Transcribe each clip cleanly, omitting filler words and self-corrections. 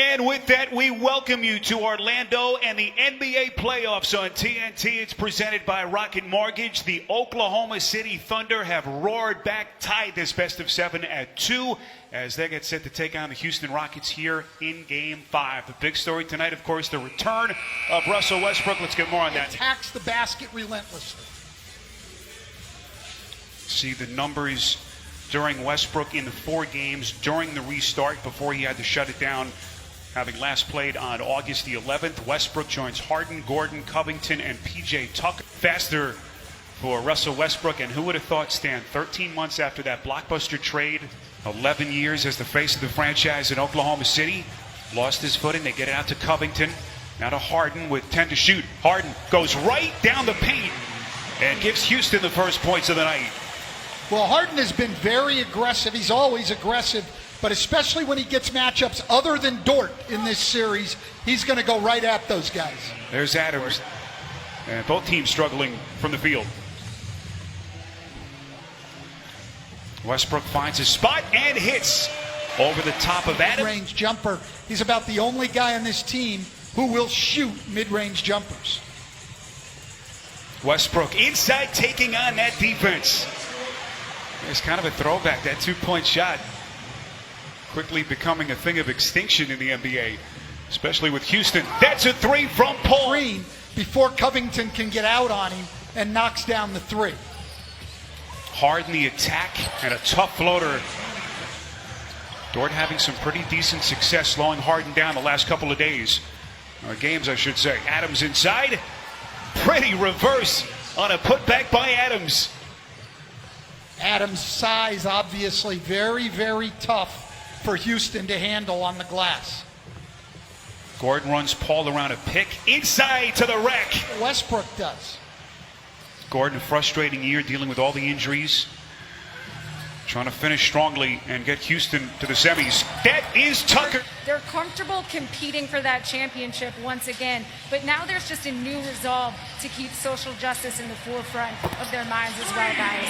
And with that, we welcome you to Orlando and the NBA playoffs on TNT. It's presented by Rocket Mortgage. The Oklahoma City Thunder have roared back, tied this best of 7 at 2 as they get set to take on the Houston Rockets here in Game 5. The big story tonight, of course, the return of Russell Westbrook. Let's get more on that. Attacks the basket relentlessly. See the numbers during Westbrook in the 4 games during the restart before he had to shut it down. Having last played on August the 11th, Westbrook joins Harden, Gordon, Covington, and P.J. Tucker. Faster for Russell Westbrook, and who would have thought, Stan, 13 months after that blockbuster trade, 11 years as the face of the franchise in Oklahoma City, lost his footing. They get it out to Covington, now to Harden with 10 to shoot. Harden goes right down the paint and gives Houston the first points of the night. Well, Harden has been very aggressive. He's always aggressive. But especially when he gets matchups other than Dort in this series, he's going to go right at those guys. There's Adams. And both teams struggling from the field. Westbrook finds his spot and hits over the top of Adams. Mid-range jumper. He's about the only guy on this team who will shoot mid-range jumpers. Westbrook inside taking on that defense. It's kind of a throwback, that 2-point shot. Quickly becoming a thing of extinction in the NBA, especially with Houston. That's a 3 from Paul. Green before Covington can get out on him and knocks down the 3. Harden the attack and a tough floater. Dort having some pretty decent success slowing Harden down the last couple of days. Games, I should say. Adams inside. Pretty reverse on a putback by Adams. Adams' size, obviously, very, very tough for Houston to handle on the glass. Gordon runs Paul around a pick inside to the rack. Westbrook does. Gordon, a frustrating year dealing with all the injuries. Trying to finish strongly and get Houston to the semis. That is Tucker. They're comfortable competing for that championship once again, but now there's just a new resolve to keep social justice in the forefront of their minds as well, guys.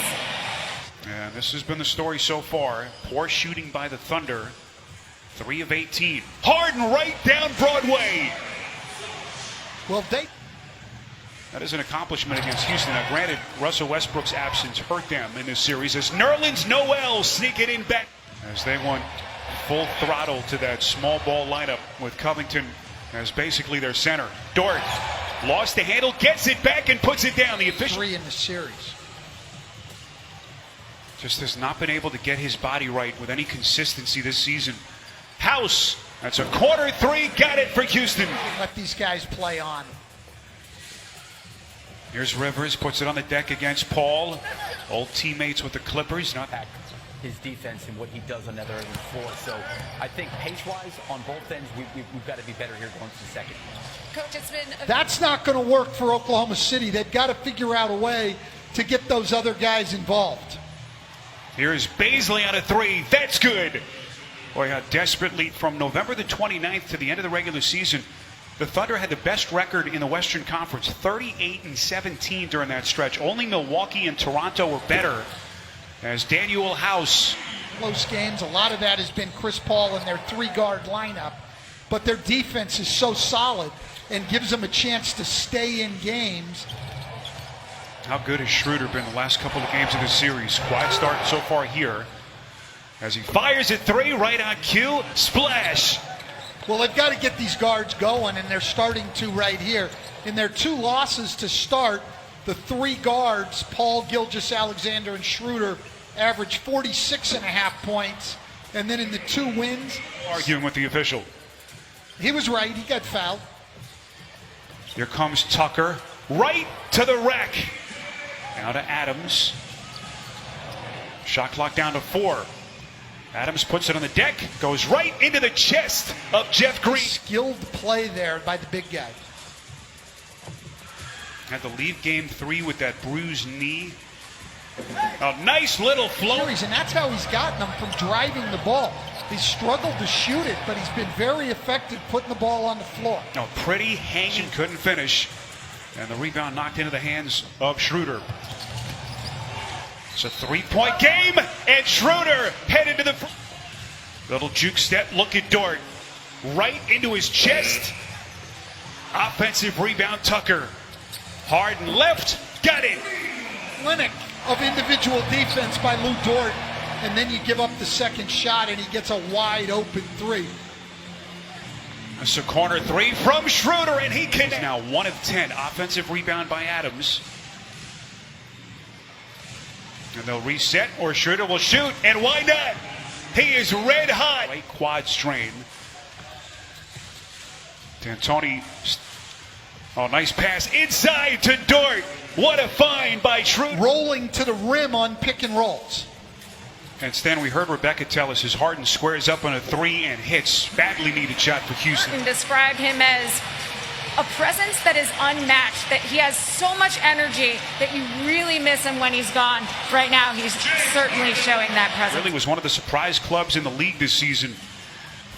And this has been the story so far. Poor shooting by the Thunder. 3 of 18. Harden right down Broadway. Well, that is an accomplishment against Houston. Now, granted, Russell Westbrook's absence hurt them in this series as Nerlens Noel sneaking in back. As they went full throttle to that small ball lineup with Covington as basically their center. Dort lost the handle, gets it back and puts it down. The official 3 in the series. Just has not been able to get his body right with any consistency this season. House, that's a corner 3, got it for Houston. Let these guys play on. Here's Rivers, puts it on the deck against Paul. Old teammates with the Clippers. Not his defense and what he does on the other end of the floor. So I think pace-wise on both ends, we've got to be better here going to the second. Coach, it's been That's not going to work for Oklahoma City. They've got to figure out a way to get those other guys involved. Here's Bazley on a 3. That's good. Boy, how desperately from November the 29th to the end of the regular season, the Thunder had the best record in the Western Conference, 38-17 during that stretch. Only Milwaukee and Toronto were better as Daniel House. Close games. A lot of that has been Chris Paul and their 3-guard lineup. But their defense is so solid and gives them a chance to stay in games. How good has Schroeder been the last couple of games of this series? Quiet start so far here as he fires at 3 right on cue. Splash. Well, they've got to get these guards going, and they're starting to right here. In their 2 losses to start, the 3 guards, Paul, Gilgeous-Alexander, and Schroeder, averaged 46.5 points. And then in the 2 wins, arguing with the official. He was right. He got fouled. Here comes Tucker. Right to the rack. Now to Adams. Shot clock down to 4. Adams puts it on the deck, goes right into the chest of Jeff Green. Skilled play there by the big guy. Had to leave game 3 with that bruised knee. A nice little float. And that's how he's gotten them from driving the ball. He's struggled to shoot it, but he's been very effective putting the ball on the floor. A pretty hanging, couldn't finish. And the rebound knocked into the hands of Schroeder. It's a 3-point game, and Schroeder headed to the little juke step. Look at Dort. right into his chest. Offensive rebound, Tucker. Harden left, got it. Clinic of individual defense by Lou Dort, and then you give up the second shot and he gets a wide open three. It's a corner three from Schroeder, and he can now 1 of 10. Offensive rebound by Adams. And they'll reset, or Schroeder will shoot, and why not? He is red hot. Right quad strain. D'Antoni, oh, nice pass inside to Dort. What a find by Schroeder. Rolling to the rim on pick and rolls. And Stan, we heard Rebecca tell us as Harden squares up on a three and hits. Badly needed shot for Houston. And described him as a presence that is unmatched, that he has so much energy that you really miss him when he's gone. Right now, he's certainly showing that presence. Really was one of the surprise clubs in the league this season.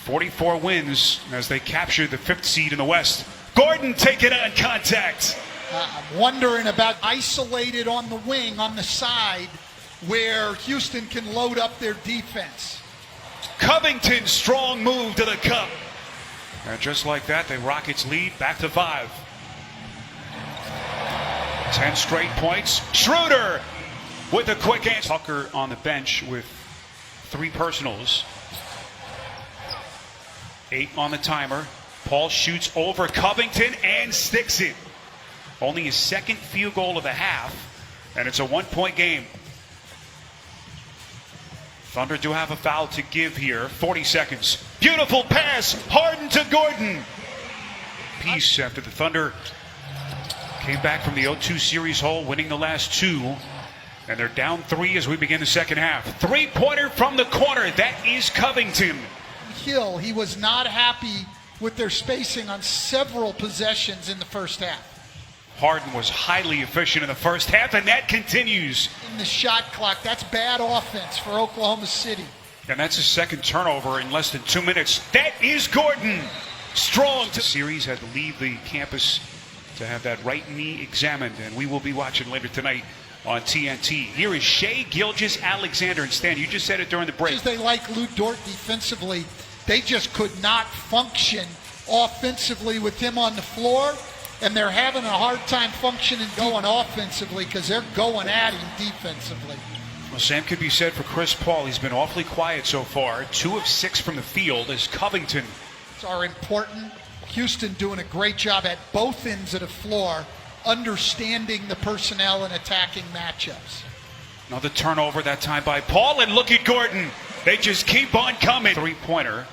44 wins as they captured the 5th seed in the West. Gordon taking on contact. I'm wondering about isolated on the wing, on the side, where Houston can load up their defense. Covington, strong move to the cup. And just like that, the Rockets lead back to 5. 10 straight points. Schroeder with a quick answer. Tucker on the bench with 3 personals. 8 on the timer. Paul shoots over Covington and sticks it. Only his 2nd field goal of the half, and it's a 1-point game. Thunder do have a foul to give here. 40 seconds. Beautiful pass. Harden to Gordon. Peace after the Thunder came back from the 0-2 series hole, winning the last 2. And they're down 3 as we begin the second half. 3-pointer from the corner. That is Covington. Hill, he was not happy with their spacing on several possessions in the first half. Harden was highly efficient in the first half, and that continues. In the shot clock, that's bad offense for Oklahoma City. And that's his 2nd turnover in less than 2 minutes. That is Gordon. Strong. The series had to leave the campus to have that right knee examined, and we will be watching later tonight on TNT. Here is Shai Gilgeous-Alexander. And Stan, you just said it during the break. They like Lou Dort defensively. They just could not function offensively with him on the floor. And they're having a hard time functioning going offensively because they're going at him defensively. Well, same could be said for Chris Paul. He's been awfully quiet so far. 2 of 6 from the field as Covington. Are important. Houston doing a great job at both ends of the floor, understanding the personnel and attacking matchups. Another turnover that time by Paul, and look at Gordon. They just keep on coming. 3-pointer.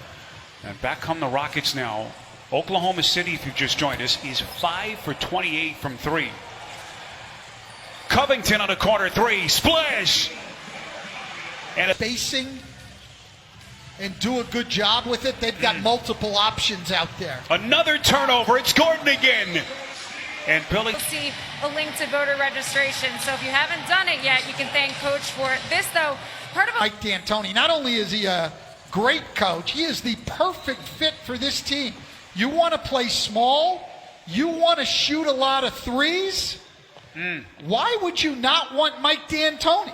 And back come the Rockets now. Oklahoma City, if you've just joined us, is 5 for 28 from 3. Covington on a corner 3. Splash! And spacing and do a good job with it. They've got multiple options out there. Another turnover. It's Gordon again. And Billy. You'll see a link to voter registration. So if you haven't done it yet, you can thank Coach for it. This, though, part of Mike D'Antoni, not only is he a great coach, he is the perfect fit for this team. You want to play small? You want to shoot a lot of threes? Why would you not want Mike D'Antoni?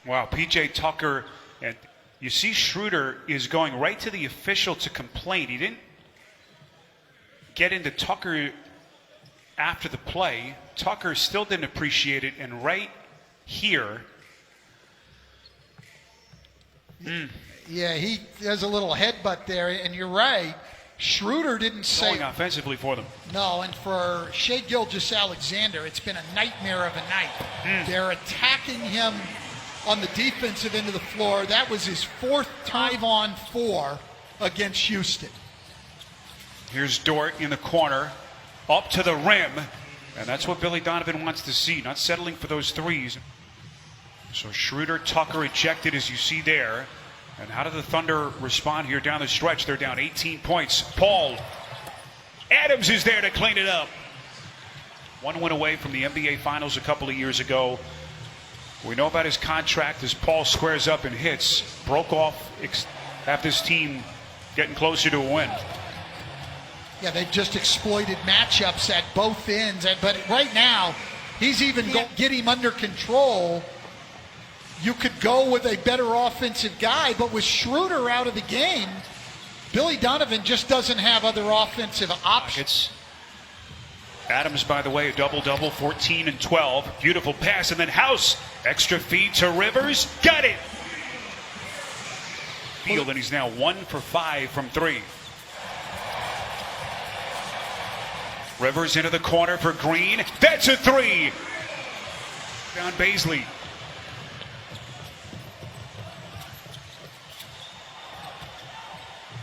Wow, P.J. Tucker, and you see Schroeder is going right to the official to complain. He didn't get into Tucker after the play. Tucker still didn't appreciate it, and right here. Yeah, he has a little headbutt there, and you're right. Schroeder didn't say Going offensively for them. no, and for Shai Gilgeous-Alexander, it's been a nightmare of a night. They're attacking him on the defensive end of the floor. That was his 4th time on 4 against Houston. Here's Dort in the corner, up to the rim, and that's what Billy Donovan wants to see, not settling for those threes. So Schroeder, Tucker ejected, as you see there. And how do the Thunder respond here down the stretch? They're down 18 points. Paul. Adams is there to clean it up. 1 win away from the NBA Finals a couple of years ago. We know about his contract as Paul squares up and hits. Broke off, have this team getting closer to a win. Yeah, they've just exploited matchups at both ends. But right now, he's even get him under control. You could go with a better offensive guy, but with Schroeder out of the game, Billy Donovan just doesn't have other offensive options. It's Adams, by the way, a double-double, 14 and 12. Beautiful pass, and then House. Extra feed to Rivers. Got it. Field, and he's now 1 for 5 from 3. Rivers into the corner for Green. That's a 3. Down Baisley.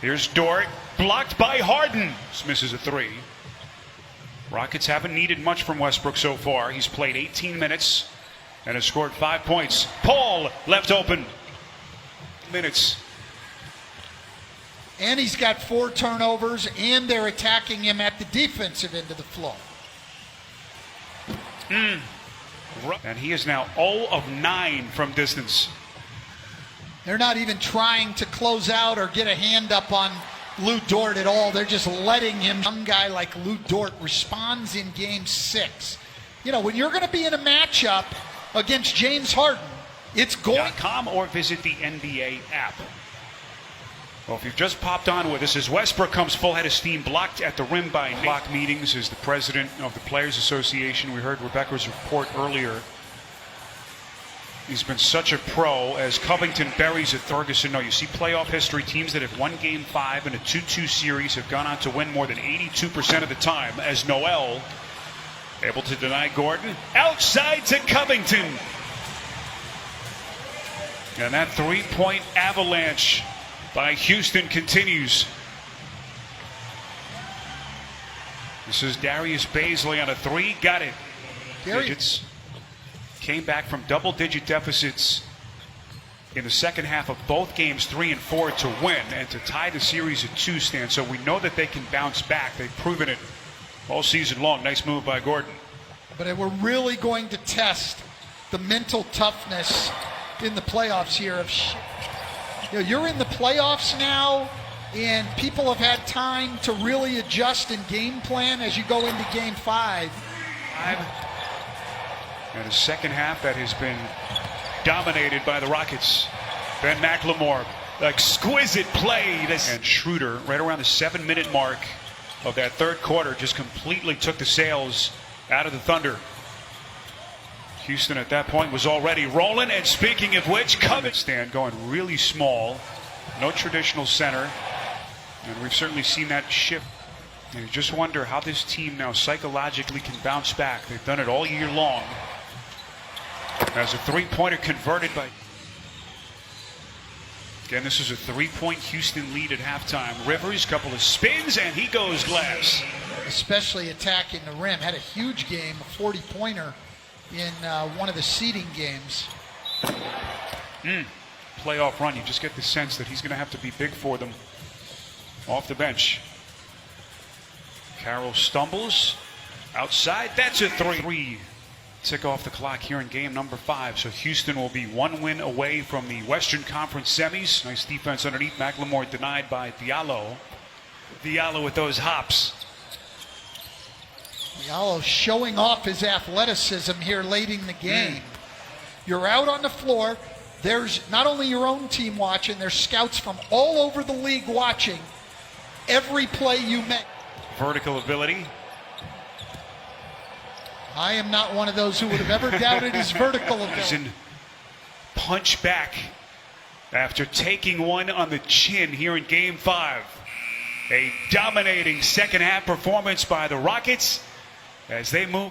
Here's Dort. Blocked by Harden. This misses a 3. Rockets haven't needed much from Westbrook so far. He's played 18 minutes and has scored 5 points. Paul left open. Minutes. And he's got 4 turnovers, and they're attacking him at the defensive end of the floor. And he is now 0 of 9 from distance. They're not even trying to close out or get a hand up on Lou Dort at all. They're just letting him. Young guy like Lou Dort responds in game 6. You know, when you're going to be in a matchup against James Harden, it's going. .com or visit the NBA app. Well, if you've just popped on with us, as Westbrook comes full head of steam, blocked at the rim by block meetings as the president of the Players Association. We heard Rebecca's report earlier. He's been such a pro as Covington buries at Ferguson. No, you see playoff history, teams that have won Game 5 in a 2-2 series have gone on to win more than 82% of the time, as Noel able to deny Gordon. Outside to Covington. And that three-point avalanche by Houston continues. This is Darius Baisley on a 3. Got it. Digits. Came back from double-digit deficits in the second half of both games 3 and 4 to win and to tie the series at 2, Stan. So we know that they can bounce back. They've proven it all season long. Nice move by Gordon. But we're really going to test the mental toughness in the playoffs here. You're in the playoffs now, and people have had time to really adjust and game plan as you go into Game 5. And a second half that has been dominated by the Rockets. Ben McLemore, exquisite play. And Schroeder, right around the 7-minute mark of that third quarter, just completely took the sails out of the Thunder. Houston at that point was already rolling. And speaking of which, Covington going really small. No traditional center. And we've certainly seen that shift. And you just wonder how this team now psychologically can bounce back. They've done it all year long. As a three-pointer converted by... Again, this is a 3-point Houston lead at halftime. Rivers, couple of spins, and he goes glass. Especially attacking the rim. Had a huge game, a 40-pointer in one of the seeding games. Playoff run. You just get the sense that he's going to have to be big for them off the bench. Carroll stumbles outside. That's a 3. Tick off the clock here in game number 5. So Houston will be 1 win away from the Western Conference semis. Nice defense underneath. McLemore denied by Diallo. Diallo with those hops. Diallo showing off his athleticism here late in the game. You're out on the floor. There's not only your own team watching, there's scouts from all over the league watching every play you make. Vertical ability. I am not one of those who would have ever doubted his vertical ability. Punch back after taking one on the chin here in Game 5. A dominating second half performance by the Rockets as they move.